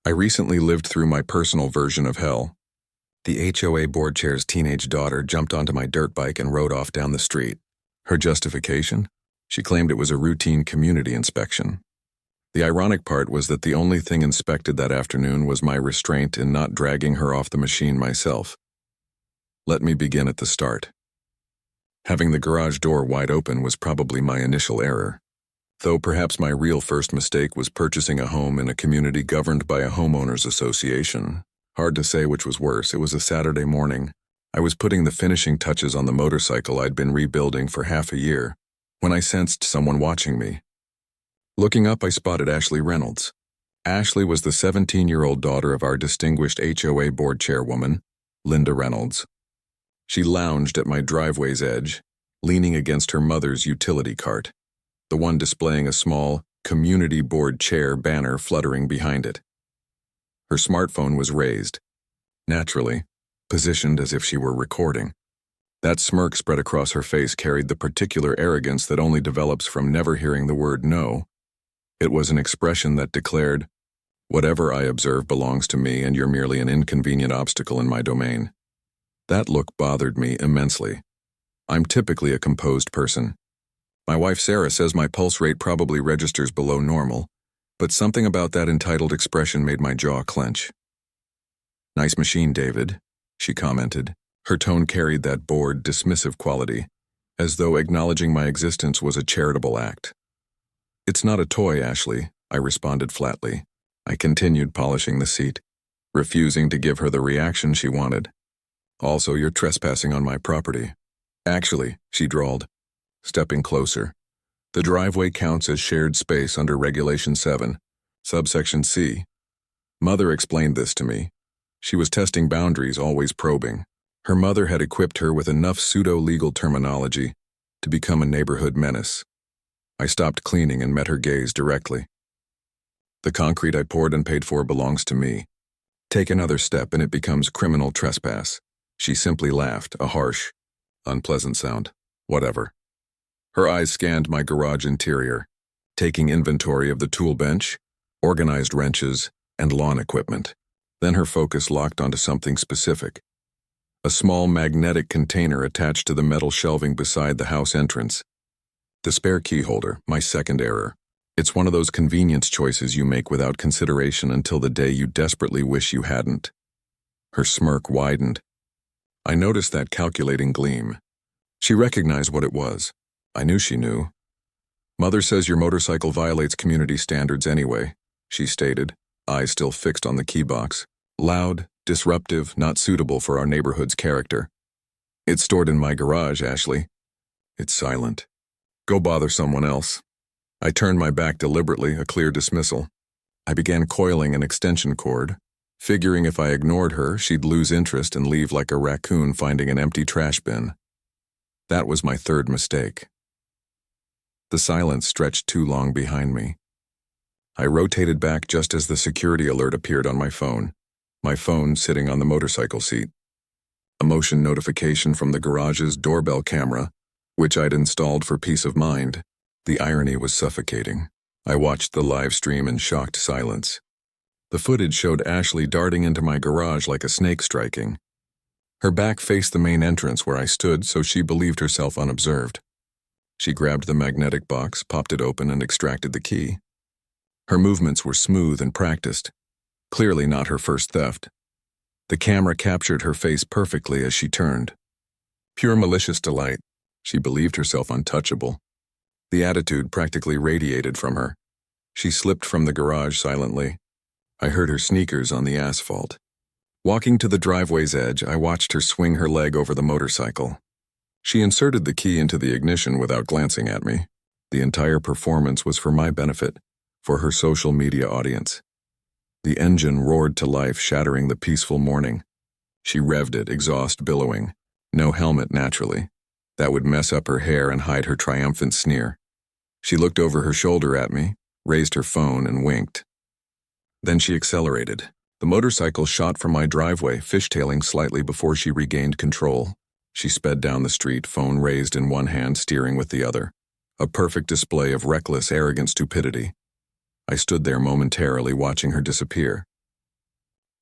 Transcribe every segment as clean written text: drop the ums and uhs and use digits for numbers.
I recently lived through my personal version of hell. The HOA board chair's teenage daughter jumped onto my dirt bike and rode off down the street. Her justification? She claimed it was a routine community inspection. The ironic part was that the only thing inspected that afternoon was my restraint in not dragging her off the machine myself. Let me begin at the start. Having the garage door wide open was probably my initial error. Though perhaps my real first mistake was purchasing a home in a community governed by a homeowners association. Hard to say which was worse. It was a Saturday morning. I was putting the finishing touches on the motorcycle I'd been rebuilding for half a year when I sensed someone watching me. Looking up, I spotted Ashley Reynolds. Ashley was the 17-year-old daughter of our distinguished HOA board chairwoman, Linda Reynolds. She lounged at my driveway's edge, leaning against her mother's utility cart, the one displaying a small community board chair banner fluttering behind it. Her smartphone was raised, naturally, positioned as if she were recording. That smirk spread across her face carried the particular arrogance that only develops from never hearing the word no. It was an expression that declared, "Whatever I observe belongs to me, and you're merely an inconvenient obstacle in my domain." That look bothered me immensely. I'm typically a composed person. My wife Sarah says my pulse rate probably registers below normal, but something about that entitled expression made my jaw clench. "Nice machine, David," she commented. Her tone carried that bored, dismissive quality, as though acknowledging my existence was a charitable act. "It's not a toy, Ashley," I responded flatly. I continued polishing the seat, refusing to give her the reaction she wanted. "Also, you're trespassing on my property." "Actually," she drawled, stepping closer. "The driveway counts as shared space under Regulation 7, subsection C. Mother explained this to me. She was testing boundaries, always probing. Her mother had equipped her with enough pseudo-legal terminology to become a neighborhood menace. I stopped cleaning and met her gaze directly. "The concrete I poured and paid for belongs to me. Take another step and it becomes criminal trespass." She simply laughed, a harsh, unpleasant sound. "Whatever." Her eyes scanned my garage interior, taking inventory of the tool bench, organized wrenches, and lawn equipment. Then her focus locked onto something specific. A small magnetic container attached to the metal shelving beside the house entrance. The spare key holder, my second error. It's one of those convenience choices you make without consideration until the day you desperately wish you hadn't. Her smirk widened. I noticed that calculating gleam. She recognized what it was. I knew she knew. "Mother says your motorcycle violates community standards anyway," she stated, eyes still fixed on the key box. "Loud, disruptive, not suitable for our neighborhood's character." "It's stored in my garage, Ashley." "It's silent." "Go bother someone else." I turned my back deliberately, a clear dismissal. I began coiling an extension cord, figuring if I ignored her, she'd lose interest and leave like a raccoon finding an empty trash bin. That was my third mistake. The silence stretched too long behind me. I rotated back just as the security alert appeared on my phone sitting on the motorcycle seat. A motion notification from the garage's doorbell camera, which I'd installed for peace of mind. The irony was suffocating. I watched the live stream in shocked silence. The footage showed Ashley darting into my garage like a snake striking. Her back faced the main entrance where I stood, so she believed herself unobserved. She grabbed the magnetic box, popped it open, and extracted the key. Her movements were smooth and practiced. Clearly not her first theft. The camera captured her face perfectly as she turned. Pure malicious delight. She believed herself untouchable. The attitude practically radiated from her. She slipped from the garage silently. I heard her sneakers on the asphalt. Walking to the driveway's edge, I watched her swing her leg over the motorcycle. She inserted the key into the ignition without glancing at me. The entire performance was for my benefit, for her social media audience. The engine roared to life, shattering the peaceful morning. She revved it, exhaust billowing. No helmet, naturally. That would mess up her hair and hide her triumphant sneer. She looked over her shoulder at me, raised her phone, and winked. Then she accelerated. The motorcycle shot from my driveway, fishtailing slightly before she regained control. She sped down the street, phone raised in one hand, steering with the other. A perfect display of reckless, arrogant stupidity. I stood there momentarily watching her disappear.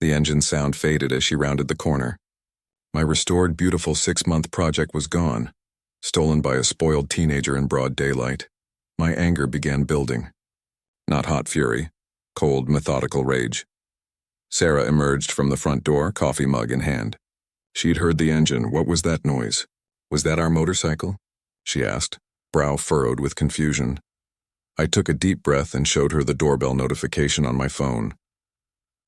The engine sound faded as she rounded the corner. My restored, beautiful 6-month project was gone, stolen by a spoiled teenager in broad daylight. My anger began building. Not hot fury, cold, methodical rage. Sarah emerged from the front door, coffee mug in hand. She'd heard the engine. What was that noise? Was that our motorcycle? She asked, brow furrowed with confusion. I took a deep breath and showed her the doorbell notification on my phone.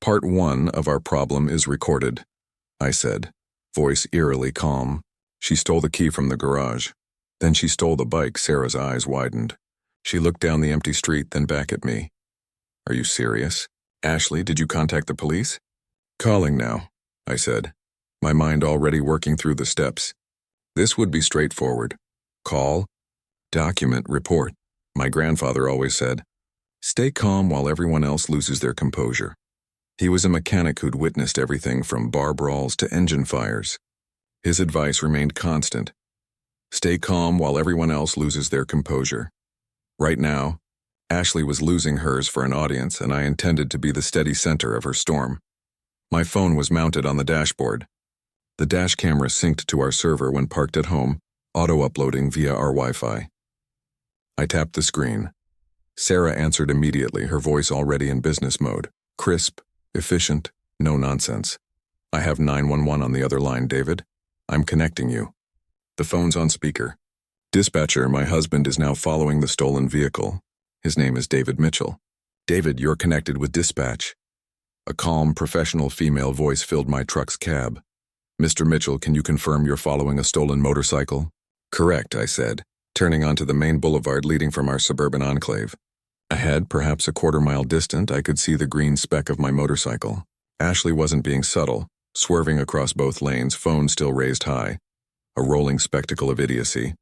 Part 1 of our problem is recorded, I said, voice eerily calm. She stole the key from the garage. Then she stole the bike. Sarah's eyes widened. She looked down the empty street, then back at me. Are you serious? Ashley, did you contact the police? Calling now, I said, my mind already working through the steps. This would be straightforward. Call, document, report. My grandfather always said, stay calm while everyone else loses their composure. He was a mechanic who'd witnessed everything from bar brawls to engine fires. His advice remained constant. Stay calm while everyone else loses their composure. Right now, Ashley was losing hers for an audience, and I intended to be the steady center of her storm. My phone was mounted on the dashboard. The dash camera synced to our server when parked at home, auto-uploading via our Wi-Fi. I tapped the screen. Sarah answered immediately, her voice already in business mode. Crisp, efficient, no nonsense. I have 911 on the other line, David. I'm connecting you. The phone's on speaker. Dispatcher, my husband is now following the stolen vehicle. His name is David Mitchell. David, you're connected with dispatch. A calm, professional female voice filled my truck's cab. Mr. Mitchell, can you confirm you're following a stolen motorcycle? Correct, I said, turning onto the main boulevard leading from our suburban enclave. Ahead, perhaps a quarter-mile distant, I could see the green speck of my motorcycle. Ashley wasn't being subtle, swerving across both lanes, phone still raised high. A rolling spectacle of idiocy.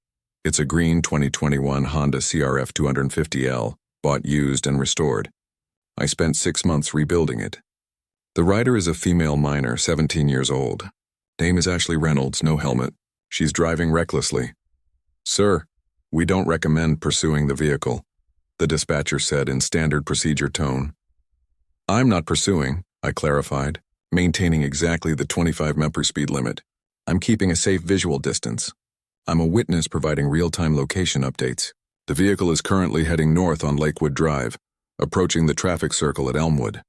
It's a green 2021 Honda CRF 250L, bought used and restored. I spent 6 months rebuilding it. The rider is a female minor, 17 years old. Name is Ashley Reynolds, no helmet. She's driving recklessly. Sir, we don't recommend pursuing the vehicle, the dispatcher said in standard procedure tone. I'm not pursuing, I clarified, maintaining exactly the 25 mph speed limit. I'm keeping a safe visual distance. I'm a witness providing real-time location updates. The vehicle is currently heading north on Lakewood Drive, approaching the traffic circle at Elmwood.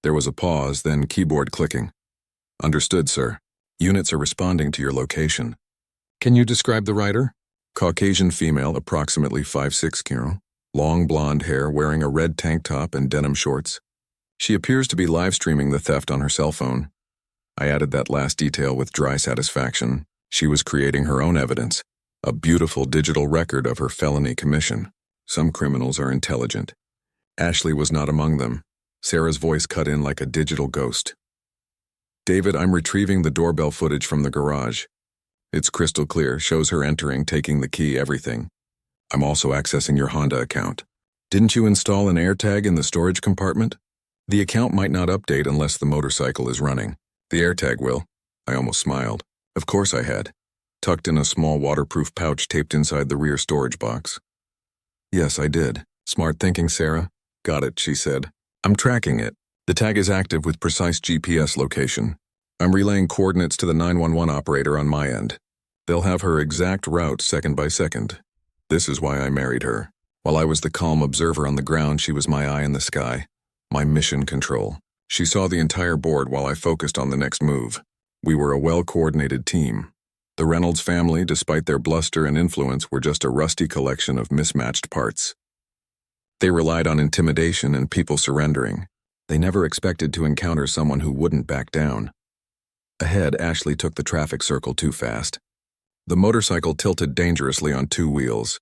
There was a pause, then keyboard clicking. Understood, sir. Units are responding to your location. Can you describe the rider? Caucasian female, approximately 5'6", kilo. Long blonde hair, wearing a red tank top and denim shorts. She appears to be live-streaming the theft on her cell phone. I added that last detail with dry satisfaction. She was creating her own evidence, a beautiful digital record of her felony commission. Some criminals are intelligent. Ashley was not among them. Sarah's voice cut in like a digital ghost. David, I'm retrieving the doorbell footage from the garage. It's crystal clear, shows her entering, taking the key, everything. I'm also accessing your Honda account. Didn't you install an AirTag in the storage compartment? The account might not update unless the motorcycle is running. The AirTag will. I almost smiled. Of course I had. Tucked in a small waterproof pouch taped inside the rear storage box. Yes, I did. Smart thinking, Sarah. Got it, she said. I'm tracking it. The tag is active with precise GPS location. I'm relaying coordinates to the 911 operator on my end. They'll have her exact route second by second. This is why I married her. While I was the calm observer on the ground, she was my eye in the sky. My mission control. She saw the entire board while I focused on the next move. We were a well-coordinated team. The Reynolds family, despite their bluster and influence, were just a rusty collection of mismatched parts. They relied on intimidation and people surrendering. They never expected to encounter someone who wouldn't back down. Ahead, Ashley took the traffic circle too fast. The motorcycle tilted dangerously on 2 wheels.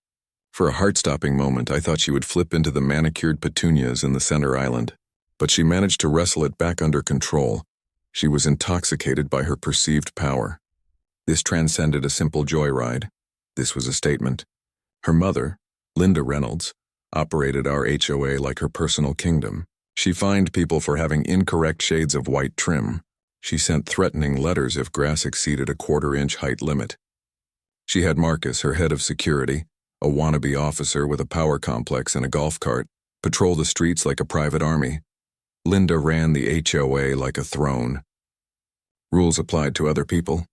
For a heart-stopping moment, I thought she would flip into the manicured petunias in the center island. But she managed to wrestle it back under control. She was intoxicated by her perceived power. This transcended a simple joyride. This was a statement. Her mother, Linda Reynolds, operated our HOA like her personal kingdom. She fined people for having incorrect shades of white trim. She sent threatening letters if grass exceeded a 1/4-inch height limit. She had Marcus, her head of security, a wannabe officer with a power complex and a golf cart, patrol the streets like a private army. Linda ran the HOA like a throne. Rules applied to other people.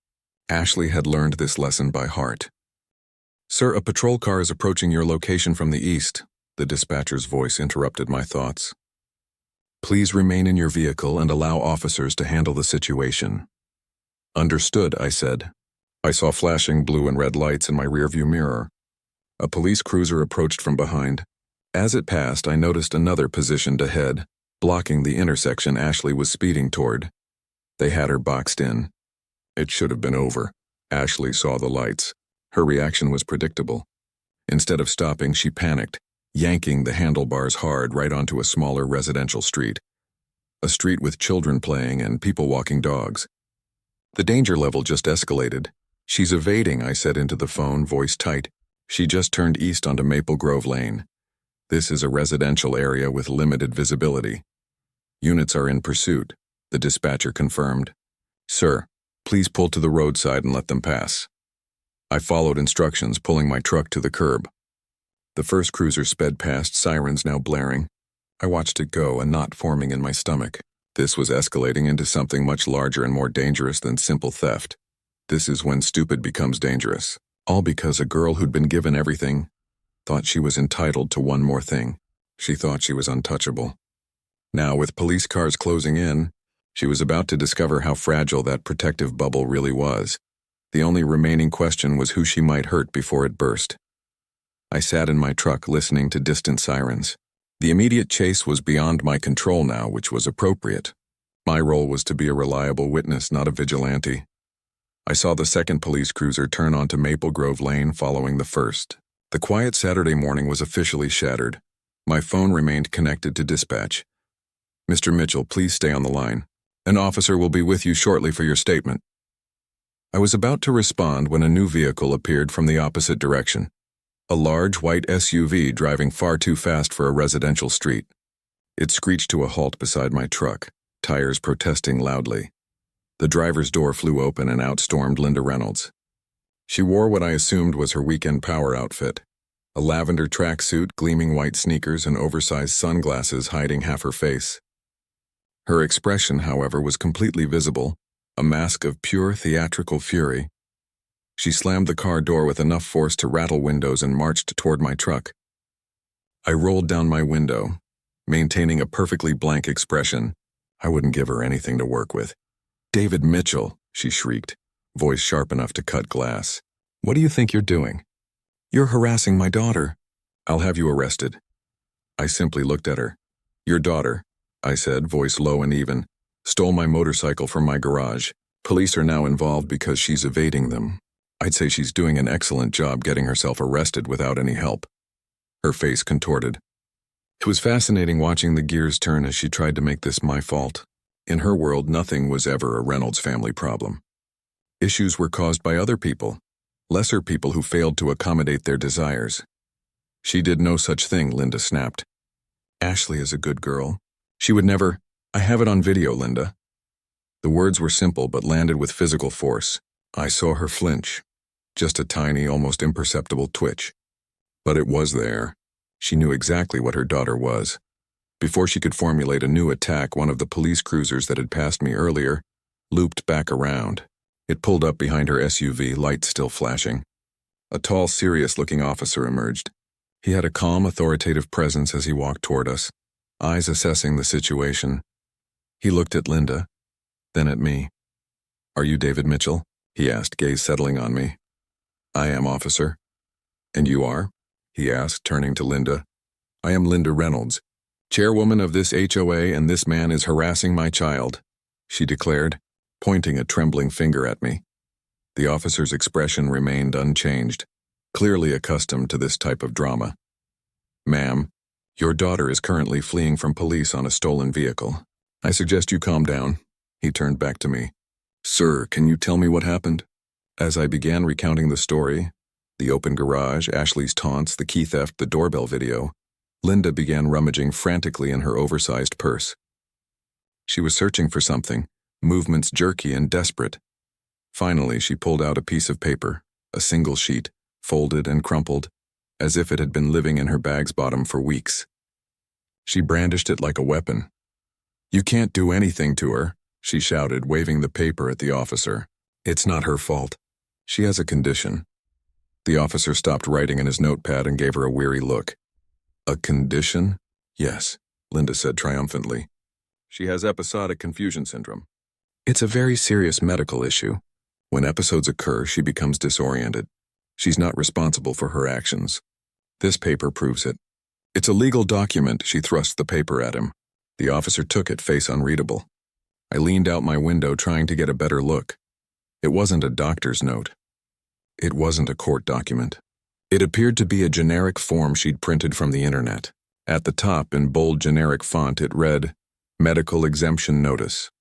Ashley had learned this lesson by heart. "Sir, a patrol car is approaching your location from the east," the dispatcher's voice interrupted my thoughts. "Please remain in your vehicle and allow officers to handle the situation." "Understood," I said. I saw flashing blue and red lights in my rearview mirror. A police cruiser approached from behind. As it passed, I noticed another positioned ahead, blocking the intersection Ashley was speeding toward. They had her boxed in. It should have been over. Ashley saw the lights. Her reaction was predictable. Instead of stopping, she panicked, yanking the handlebars hard right onto a smaller residential street. A street with children playing and people walking dogs. The danger level just escalated. "She's evading," I said into the phone, voice tight. "She just turned east onto Maple Grove Lane. This is a residential area with limited visibility. Units are in pursuit," the dispatcher confirmed. "Sir, please pull to the roadside and let them pass." I followed instructions, pulling my truck to the curb. The first cruiser sped past, sirens now blaring. I watched it go, a knot forming in my stomach. This was escalating into something much larger and more dangerous than simple theft. This is when stupid becomes dangerous. All because a girl who'd been given everything thought she was entitled to one more thing. She thought she was untouchable. Now, with police cars closing in, she was about to discover how fragile that protective bubble really was. The only remaining question was who she might hurt before it burst. I sat in my truck listening to distant sirens. The immediate chase was beyond my control now, which was appropriate. My role was to be a reliable witness, not a vigilante. I saw the second police cruiser turn onto Maple Grove Lane following the first. The quiet Saturday morning was officially shattered. My phone remained connected to dispatch. "Mr. Mitchell, please stay on the line. An officer will be with you shortly for your statement." I was about to respond when a new vehicle appeared from the opposite direction. A large white SUV driving far too fast for a residential street. It screeched to a halt beside my truck, tires protesting loudly. The driver's door flew open and out stormed Linda Reynolds. She wore what I assumed was her weekend power outfit. A lavender tracksuit, gleaming white sneakers, and oversized sunglasses hiding half her face. Her expression, however, was completely visible, a mask of pure theatrical fury. She slammed the car door with enough force to rattle windows and marched toward my truck. I rolled down my window, maintaining a perfectly blank expression. I wouldn't give her anything to work with. "David Mitchell," she shrieked, voice sharp enough to cut glass. "What do you think you're doing?" "You're harassing my daughter." "I'll have you arrested." I simply looked at her. "Your daughter," I said, voice low and even, "stole my motorcycle from my garage. Police are now involved because she's evading them. I'd say she's doing an excellent job getting herself arrested without any help." Her face contorted. It was fascinating watching the gears turn as she tried to make this my fault. In her world, nothing was ever a Reynolds family problem. Issues were caused by other people, lesser people who failed to accommodate their desires. "She did no such thing," Linda snapped. "Ashley is a good girl. She would never—" "I have it on video, Linda." The words were simple but landed with physical force. I saw her flinch. Just a tiny, almost imperceptible twitch. But it was there. She knew exactly what her daughter was. Before she could formulate a new attack, one of the police cruisers that had passed me earlier looped back around. It pulled up behind her SUV, lights still flashing. A tall, serious-looking officer emerged. He had a calm, authoritative presence as he walked toward us, eyes assessing the situation. He looked at Linda, then at me. "Are you David Mitchell?" he asked, gaze settling on me. "I am, officer." "And you are?" he asked, turning to Linda. "I am Linda Reynolds, chairwoman of this HOA, and this man is harassing my child," she declared, pointing a trembling finger at me. The officer's expression remained unchanged, clearly accustomed to this type of drama. "Ma'am, your daughter is currently fleeing from police on a stolen vehicle. I suggest you calm down." He turned back to me. "Sir, can you tell me what happened?" As I began recounting the story, the open garage, Ashley's taunts, the key theft, the doorbell video, Linda began rummaging frantically in her oversized purse. She was searching for something, movements jerky and desperate. Finally, she pulled out a piece of paper, a single sheet, folded and crumpled, as if it had been living in her bag's bottom for weeks. She brandished it like a weapon. "You can't do anything to her," she shouted, waving the paper at the officer. "It's not her fault. She has a condition." The officer stopped writing in his notepad and gave her a weary look. "A condition?" "Yes," Linda said triumphantly. "She has episodic confusion syndrome. It's a very serious medical issue. When episodes occur, she becomes disoriented. She's not responsible for her actions. This paper proves it." "It's a legal document," she thrust the paper at him. The officer took it, face unreadable. I leaned out my window, trying to get a better look. It wasn't a doctor's note. It wasn't a court document. It appeared to be a generic form she'd printed from the internet. At the top, in bold generic font, it read, "Medical Exemption Notice."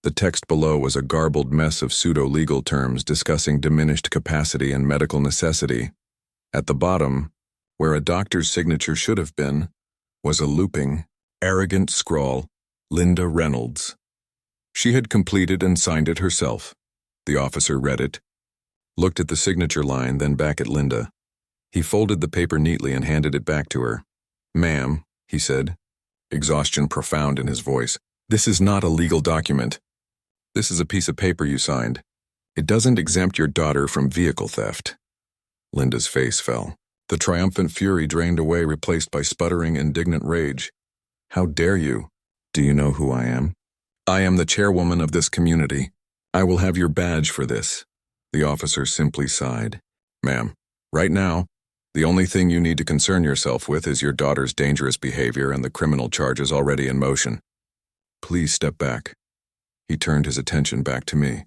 The text below was a garbled mess of pseudo-legal terms discussing diminished capacity and medical necessity. At the bottom, where a doctor's signature should have been, was a looping, arrogant scrawl, "Linda Reynolds." She had completed and signed it herself. The officer read it, looked at the signature line, then back at Linda. He folded the paper neatly and handed it back to her. "Ma'am," he said, exhaustion profound in his voice, "this is not a legal document. This is a piece of paper you signed. It doesn't exempt your daughter from vehicle theft." Linda's face fell. The triumphant fury drained away, replaced by sputtering, indignant rage. "How dare you? Do you know who I am? I am the chairwoman of this community. I will have your badge for this." The officer simply sighed. "Ma'am, right now, the only thing you need to concern yourself with is your daughter's dangerous behavior and the criminal charges already in motion. Please step back." He turned his attention back to me.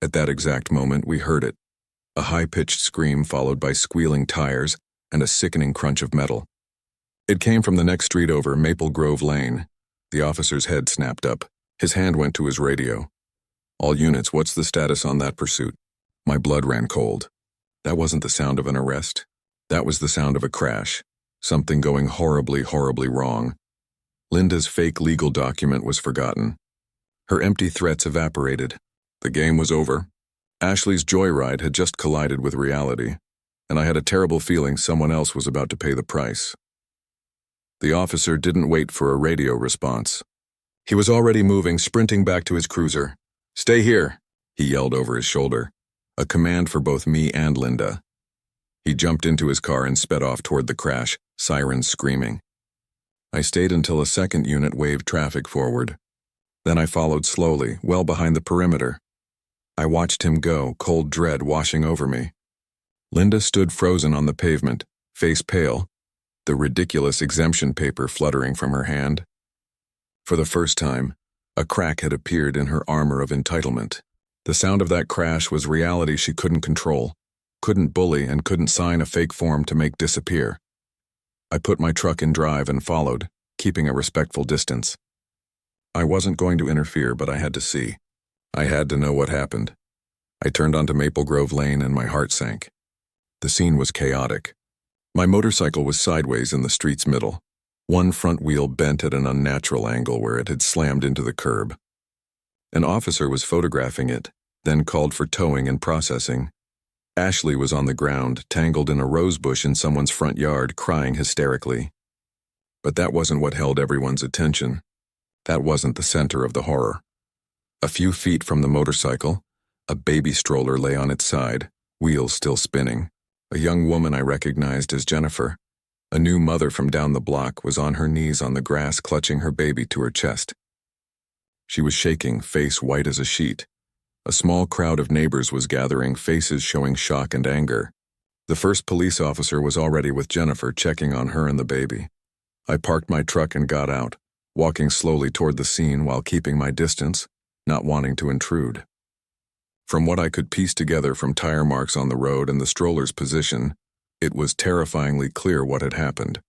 At that exact moment, we heard it. A high-pitched scream followed by squealing tires and a sickening crunch of metal. It came from the next street over, Maple Grove Lane. The officer's head snapped up. His hand went to his radio. "All units, what's the status on that pursuit?" My blood ran cold. That wasn't the sound of an arrest. That was the sound of a crash. Something going horribly, horribly wrong. Linda's fake legal document was forgotten. Her empty threats evaporated. The game was over. Ashley's joyride had just collided with reality, and I had a terrible feeling someone else was about to pay the price. The officer didn't wait for a radio response. He was already moving, sprinting back to his cruiser. "Stay here," he yelled over his shoulder, a command for both me and Linda. He jumped into his car and sped off toward the crash, sirens screaming. I stayed until a second unit waved traffic forward. Then I followed slowly, well behind the perimeter. I watched him go, cold dread washing over me. Linda stood frozen on the pavement, face pale, the ridiculous exemption paper fluttering from her hand. For the first time, a crack had appeared in her armor of entitlement. The sound of that crash was reality she couldn't control, couldn't bully, and couldn't sign a fake form to make disappear. I put my truck in drive and followed, keeping a respectful distance. I wasn't going to interfere, but I had to see. I had to know what happened. I turned onto Maple Grove Lane and my heart sank. The scene was chaotic. My motorcycle was sideways in the street's middle, one front wheel bent at an unnatural angle where it had slammed into the curb. An officer was photographing it, then called for towing and processing. Ashley was on the ground, tangled in a rosebush in someone's front yard, crying hysterically. But that wasn't what held everyone's attention. That wasn't the center of the horror. A few feet from the motorcycle, a baby stroller lay on its side, wheels still spinning. A young woman I recognized as Jennifer, a new mother from down the block, was on her knees on the grass, clutching her baby to her chest. She was shaking, face white as a sheet. A small crowd of neighbors was gathering, faces showing shock and anger. The first police officer was already with Jennifer, checking on her and the baby. I parked my truck and got out, walking slowly toward the scene while keeping my distance, not wanting to intrude. From what I could piece together from tire marks on the road and the stroller's position, it was terrifyingly clear what had happened.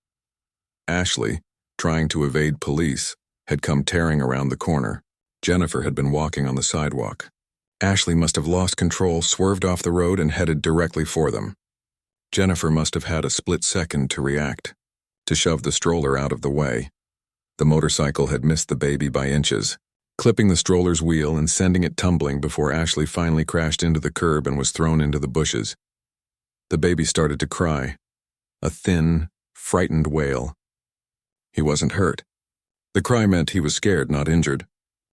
Ashley, trying to evade police, had come tearing around the corner. Jennifer had been walking on the sidewalk. Ashley must have lost control, swerved off the road, and headed directly for them. Jennifer must have had a split second to react, to shove the stroller out of the way. The motorcycle had missed the baby by inches, clipping the stroller's wheel and sending it tumbling before Ashley finally crashed into the curb and was thrown into the bushes. The baby started to cry, a thin, frightened wail. He wasn't hurt. The cry meant he was scared, not injured.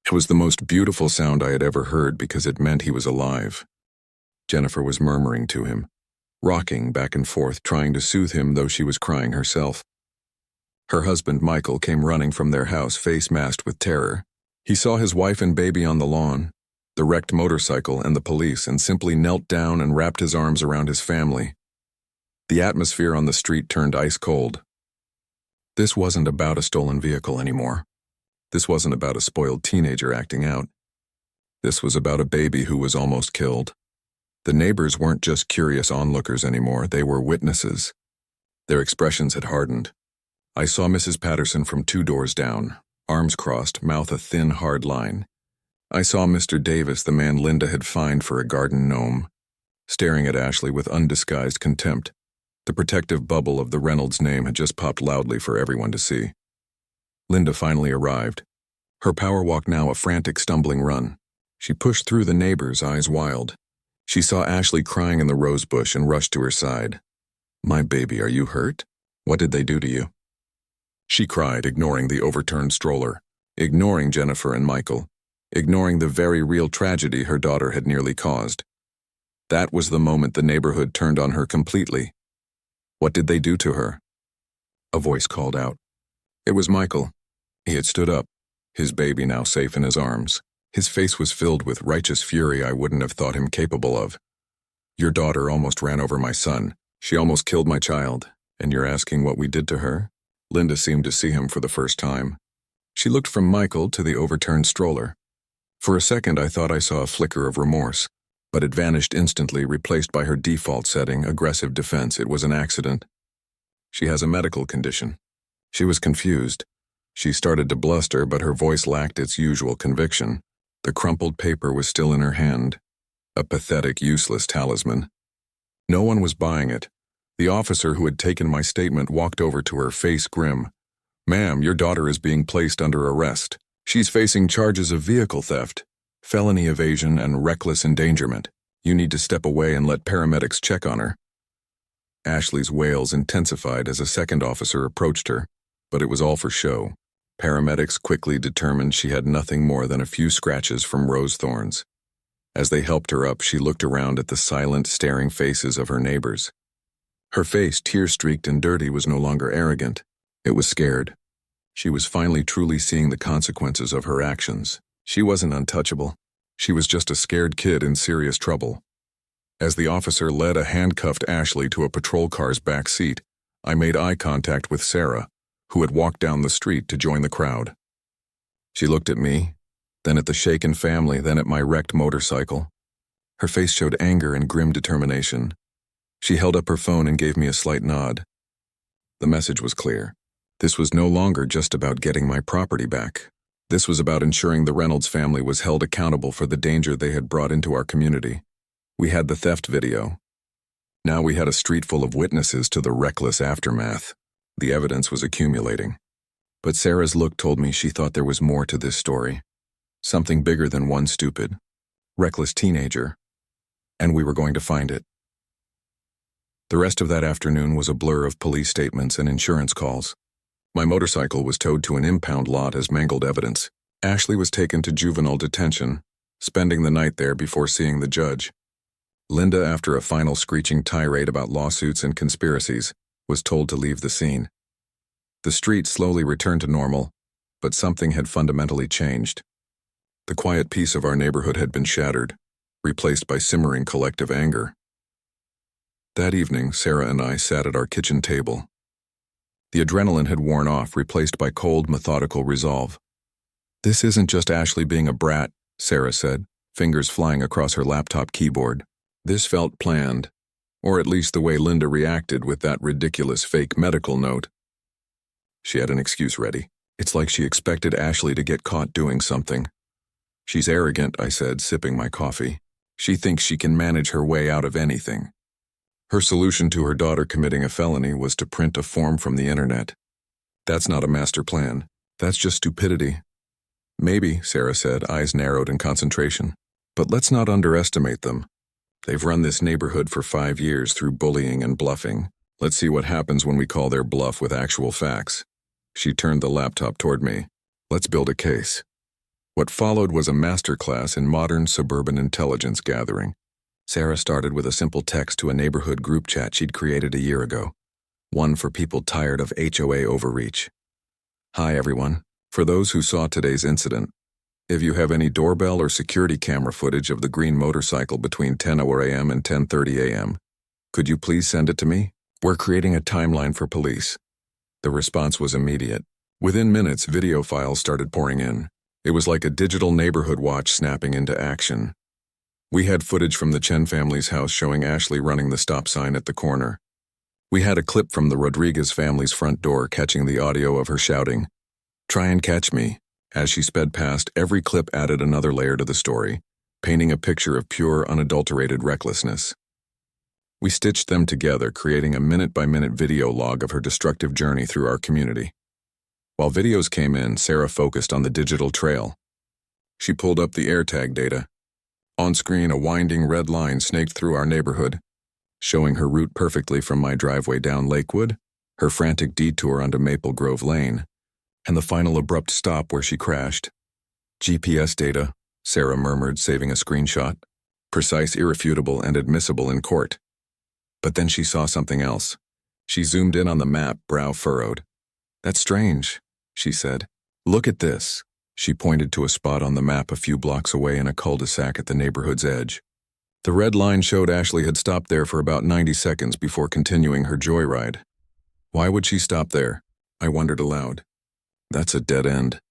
It was the most beautiful sound I had ever heard because it meant he was alive. Jennifer was murmuring to him, rocking back and forth, trying to soothe him, though she was crying herself. Her husband, Michael, came running from their house, face masked with terror. He saw his wife and baby on the lawn, the wrecked motorcycle, and the police, and simply knelt down and wrapped his arms around his family. The atmosphere on the street turned ice cold. This wasn't about a stolen vehicle anymore. This wasn't about a spoiled teenager acting out. This was about a baby who was almost killed. The neighbors weren't just curious onlookers anymore, they were witnesses. Their expressions had hardened. I saw Mrs. Patterson from 2 doors down, arms crossed, mouth a thin, hard line. I saw Mr. Davis, the man Linda had fined for a garden gnome, staring at Ashley with undisguised contempt. The protective bubble of the Reynolds name had just popped loudly for everyone to see. Linda finally arrived. Her power walk now a frantic, stumbling run. She pushed through the neighbors, eyes wild. She saw Ashley crying in the rose bush and rushed to her side. "My baby, are you hurt? What did they do to you?" She cried, ignoring the overturned stroller, ignoring Jennifer and Michael, ignoring the very real tragedy her daughter had nearly caused. That was the moment the neighborhood turned on her completely. What did they do to her? A voice called out. It was Michael. He had stood up, his baby now safe in his arms. His face was filled with righteous fury I wouldn't have thought him capable of. "Your daughter almost ran over my son. She almost killed my child. And you're asking what we did to her?" Linda seemed to see him for the first time. She looked from Michael to the overturned stroller. For a second I thought I saw a flicker of remorse, but it vanished instantly, replaced by her default setting, aggressive defense. It was an accident. "She has a medical condition." She was confused. She started to bluster, but her voice lacked its usual conviction. The crumpled paper was still in her hand, a pathetic, useless talisman. No one was buying it. The officer who had taken my statement walked over to her, face grim. "Ma'am, your daughter is being placed under arrest. She's facing charges of vehicle theft, felony evasion, and reckless endangerment. You need to step away and let paramedics check on her." Ashley's wails intensified as a second officer approached her, but it was all for show. Paramedics quickly determined she had nothing more than a few scratches from rose thorns. As they helped her up, she looked around at the silent, staring faces of her neighbors. Her face, tear-streaked and dirty, was no longer arrogant. It was scared. She was finally truly seeing the consequences of her actions. She wasn't untouchable. She was just a scared kid in serious trouble. As the officer led a handcuffed Ashley to a patrol car's back seat, I made eye contact with Sarah, who had walked down the street to join the crowd. She looked at me, then at the shaken family, then at my wrecked motorcycle. Her face showed anger and grim determination. She held up her phone and gave me a slight nod. The message was clear. This was no longer just about getting my property back. This was about ensuring the Reynolds family was held accountable for the danger they had brought into our community. We had the theft video. Now we had a street full of witnesses to the reckless aftermath. The evidence was accumulating. But Sarah's look told me she thought there was more to this story. Something bigger than one stupid, reckless teenager. And we were going to find it. The rest of that afternoon was a blur of police statements and insurance calls. My motorcycle was towed to an impound lot as mangled evidence. Ashley was taken to juvenile detention, spending the night there before seeing the judge. Linda, after a final screeching tirade about lawsuits and conspiracies, was told to leave the scene. The street slowly returned to normal, but something had fundamentally changed. The quiet peace of our neighborhood had been shattered, replaced by simmering collective anger. That evening, Sarah and I sat at our kitchen table. The adrenaline had worn off, replaced by cold, methodical resolve. "This isn't just Ashley being a brat," Sarah said, fingers flying across her laptop keyboard. This felt planned, or at least the way Linda reacted with that ridiculous fake medical note. She had an excuse ready. It's like she expected Ashley to get caught doing something. "She's arrogant," I said, sipping my coffee. "She thinks she can manage her way out of anything." Her solution to her daughter committing a felony was to print a form from the internet. That's not a master plan. That's just stupidity. "Maybe," Sarah said, eyes narrowed in concentration. "But let's not underestimate them. They've run this neighborhood for 5 years through bullying and bluffing. Let's see what happens when we call their bluff with actual facts." She turned the laptop toward me. Let's build a case. What followed was a masterclass in modern suburban intelligence gathering. Sarah started with a simple text to a neighborhood group chat she'd created a year ago, one for people tired of HOA overreach. Hi everyone. For those who saw today's incident, if you have any doorbell or security camera footage of the green motorcycle between 10 a.m. and 10:30 a.m., could you please send it to me? We're creating a timeline for police. The response was immediate. Within minutes, video files started pouring in. It was like a digital neighborhood watch snapping into action. We had footage from the Chen family's house showing Ashley running the stop sign at the corner. We had a clip from the Rodriguez family's front door catching the audio of her shouting, "Try and catch me." As she sped past, every clip added another layer to the story, painting a picture of pure, unadulterated recklessness. We stitched them together, creating a minute-by-minute video log of her destructive journey through our community. While videos came in, Sarah focused on the digital trail. She pulled up the AirTag data. On screen, a winding red line snaked through our neighborhood, showing her route perfectly from my driveway down Lakewood, her frantic detour onto Maple Grove Lane, and the final abrupt stop where she crashed. GPS data, Sarah murmured, saving a screenshot. Precise, irrefutable, and admissible in court. But then she saw something else. She zoomed in on the map, brow furrowed. "That's strange," she said. "Look at this." She pointed to a spot on the map a few blocks away in a cul-de-sac at the neighborhood's edge. The red line showed Ashley had stopped there for about 90 seconds before continuing her joyride. Why would she stop there? I wondered aloud. That's a dead end.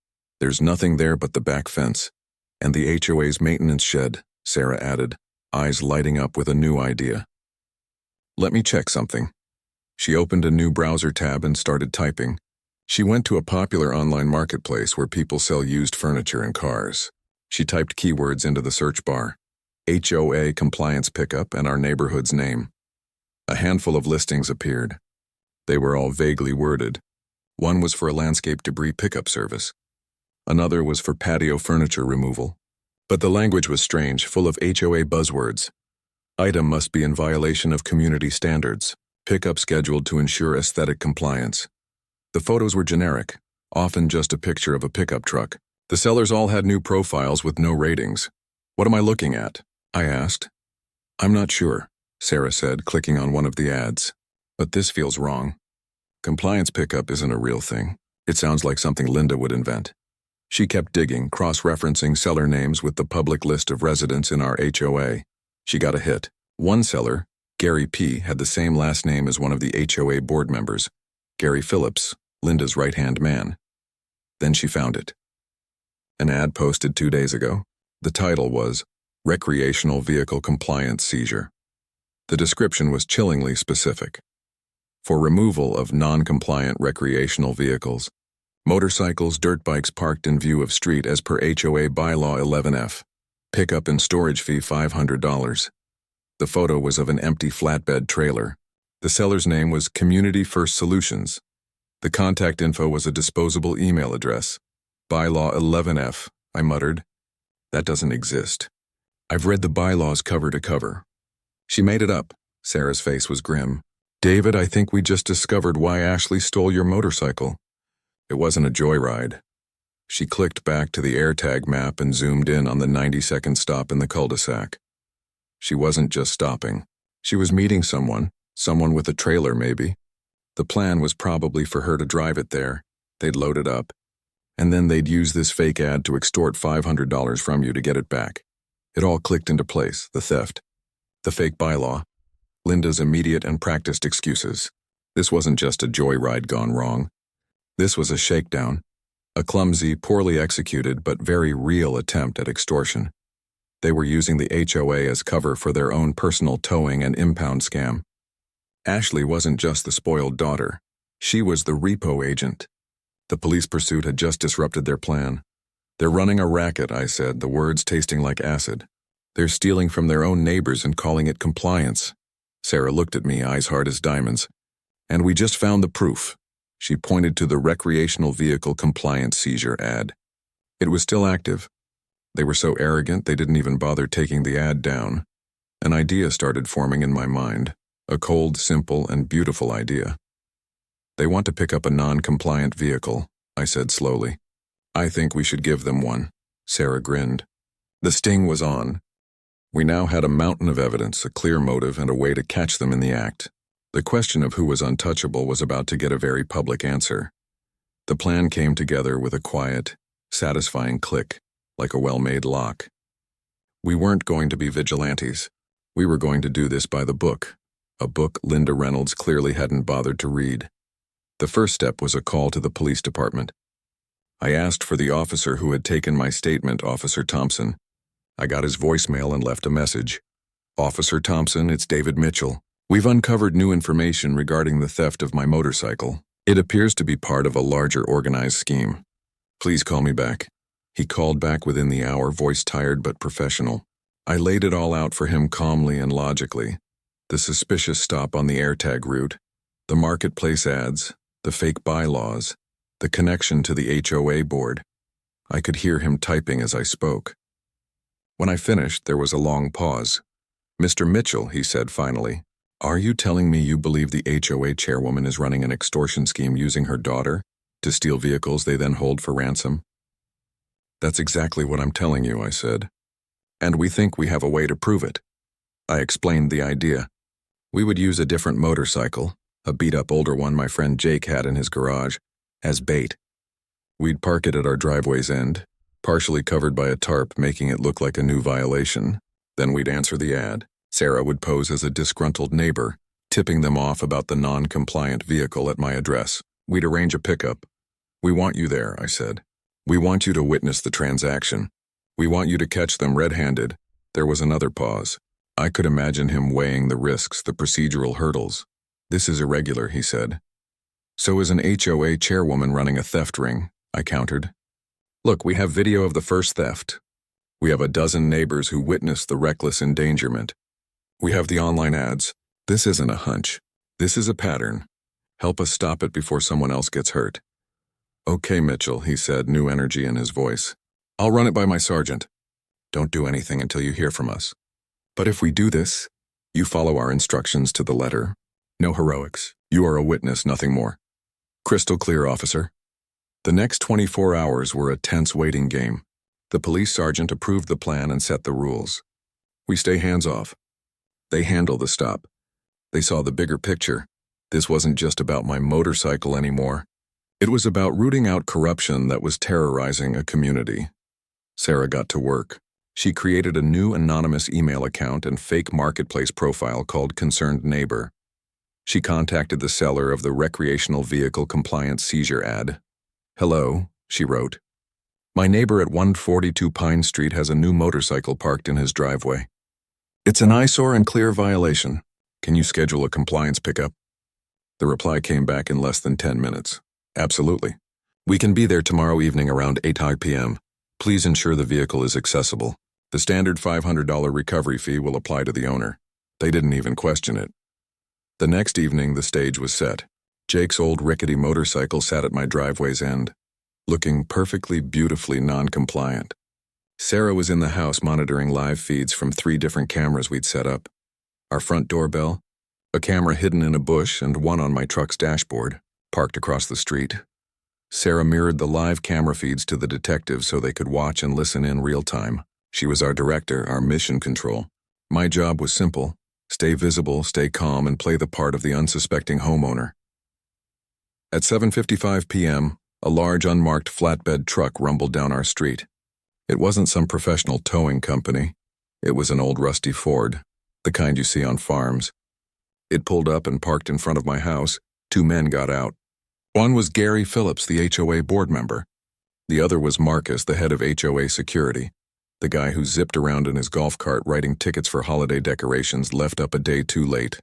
There's nothing there but the back fence. And the HOA's maintenance shed, Sarah added, eyes lighting up with a new idea. Let me check something. She opened a new browser tab and started typing. She went to a popular online marketplace where people sell used furniture and cars. She typed keywords into the search bar. HOA compliance pickup and our neighborhood's name. A handful of listings appeared. They were all vaguely worded. One was for a landscape debris pickup service. Another was for patio furniture removal. But the language was strange, full of HOA buzzwords. Item must be in violation of community standards. Pickup scheduled to ensure aesthetic compliance. The photos were generic, often just a picture of a pickup truck. The sellers all had new profiles with no ratings. What am I looking at? I asked. I'm not sure, Sarah said, clicking on one of the ads. But this feels wrong. Compliance pickup isn't a real thing. It sounds like something Linda would invent. She kept digging, cross-referencing seller names with the public list of residents in our HOA. She got a hit. One seller, Gary P., had the same last name as one of the HOA board members, Gary Phillips, Linda's right-hand man. Then she found it. An ad posted 2 days ago. The title was Recreational Vehicle Compliance Seizure. The description was chillingly specific. For removal of non-compliant recreational vehicles, motorcycles, dirt bikes parked in view of street as per HOA Bylaw 11F. Pickup and storage fee $500. The photo was of an empty flatbed trailer. The seller's name was Community First Solutions. The contact info was a disposable email address. Bylaw 11F, I muttered. That doesn't exist. I've read the bylaws cover to cover. She made it up. Sarah's face was grim. David, I think we just discovered why Ashley stole your motorcycle. It wasn't a joyride. She clicked back to the AirTag map and zoomed in on the 90-second stop in the cul-de-sac. She wasn't just stopping. She was meeting someone with a trailer maybe. The plan was probably for her to drive it there. They'd load it up. And then they'd use this fake ad to extort $500 from you to get it back. It all clicked into place, the theft, the fake bylaw, Linda's immediate and practiced excuses. This wasn't just a joyride gone wrong. This was a shakedown, a clumsy, poorly executed, but very real attempt at extortion. They were using the HOA as cover for their own personal towing and impound scam. Ashley wasn't just the spoiled daughter. She was the repo agent. The police pursuit had just disrupted their plan. They're running a racket, I said, the words tasting like acid. They're stealing from their own neighbors and calling it compliance. Sarah looked at me, eyes hard as diamonds. And we just found the proof. She pointed to the recreational vehicle compliance seizure ad. It was still active. They were so arrogant they didn't even bother taking the ad down. An idea started forming in my mind. A cold, simple, and beautiful idea. They want to pick up a non-compliant vehicle, I said slowly. I think we should give them one. Sarah grinned. The sting was on. We now had a mountain of evidence, a clear motive, and a way to catch them in the act. The question of who was untouchable was about to get a very public answer. The plan came together with a quiet, satisfying click, like a well-made lock. We weren't going to be vigilantes. We were going to do this by the book, a book Linda Reynolds clearly hadn't bothered to read. The first step was a call to the police department. I asked for the officer who had taken my statement, Officer Thompson. I got his voicemail and left a message. Officer Thompson, it's David Mitchell. We've uncovered new information regarding the theft of my motorcycle. It appears to be part of a larger organized scheme. Please call me back. He called back within the hour, voice tired but professional. I laid it all out for him calmly and logically. The suspicious stop on the AirTag route, the marketplace ads, the fake bylaws, the connection to the HOA board. I could hear him typing as I spoke. When I finished, there was a long pause. Mr. Mitchell, he said finally, are you telling me you believe the HOA chairwoman is running an extortion scheme using her daughter to steal vehicles they then hold for ransom? That's exactly what I'm telling you, I said. And we think we have a way to prove it. I explained the idea. We would use a different motorcycle, a beat-up older one my friend Jake had in his garage, as bait. We'd park it at our driveway's end, partially covered by a tarp, making it look like a new violation. Then we'd answer the ad. Sarah would pose as a disgruntled neighbor, tipping them off about the non-compliant vehicle at my address. We'd arrange a pickup. We want you there, I said. We want you to witness the transaction. We want you to catch them red-handed. There was another pause. I could imagine him weighing the risks, the procedural hurdles. This is irregular, he said. So is an HOA chairwoman running a theft ring, I countered. Look, we have video of the first theft. We have a dozen neighbors who witnessed the reckless endangerment. We have the online ads. This isn't a hunch. This is a pattern. Help us stop it before someone else gets hurt. Okay, Mitchell, he said, new energy in his voice. I'll run it by my sergeant. Don't do anything until you hear from us. But if we do this, you follow our instructions to the letter. No heroics. You are a witness, nothing more. Crystal clear, officer. The next 24 hours were a tense waiting game. The police sergeant approved the plan and set the rules. We stay hands off. They handle the stop. They saw the bigger picture. This wasn't just about my motorcycle anymore. It was about rooting out corruption that was terrorizing a community. Sarah got to work. She created a new anonymous email account and fake marketplace profile called Concerned Neighbor. She contacted the seller of the recreational vehicle compliance seizure ad. Hello, she wrote. My neighbor at 142 Pine Street has a new motorcycle parked in his driveway. It's an eyesore and clear violation. Can you schedule a compliance pickup? The reply came back in less than 10 minutes. Absolutely. We can be there tomorrow evening around 8 p.m. Please ensure the vehicle is accessible. The standard $500 recovery fee will apply to the owner. They didn't even question it. The next evening, the stage was set. Jake's old rickety motorcycle sat at my driveway's end, looking perfectly, beautifully non-compliant. Sarah was in the house monitoring live feeds from 3 different cameras we'd set up. Our front doorbell, a camera hidden in a bush, and one on my truck's dashboard, parked across the street. Sarah mirrored the live camera feeds to the detectives so they could watch and listen in real time. She was our director, our mission control. My job was simple: stay visible, stay calm, and play the part of the unsuspecting homeowner. At 7:55 p.m., a large unmarked flatbed truck rumbled down our street. It wasn't some professional towing company. It was an old rusty Ford, the kind you see on farms. It pulled up and parked in front of my house. 2 men got out. One was Gary Phillips, the HOA board member. The other was Marcus, the head of HOA security, the guy who zipped around in his golf cart writing tickets for holiday decorations left up a day too late.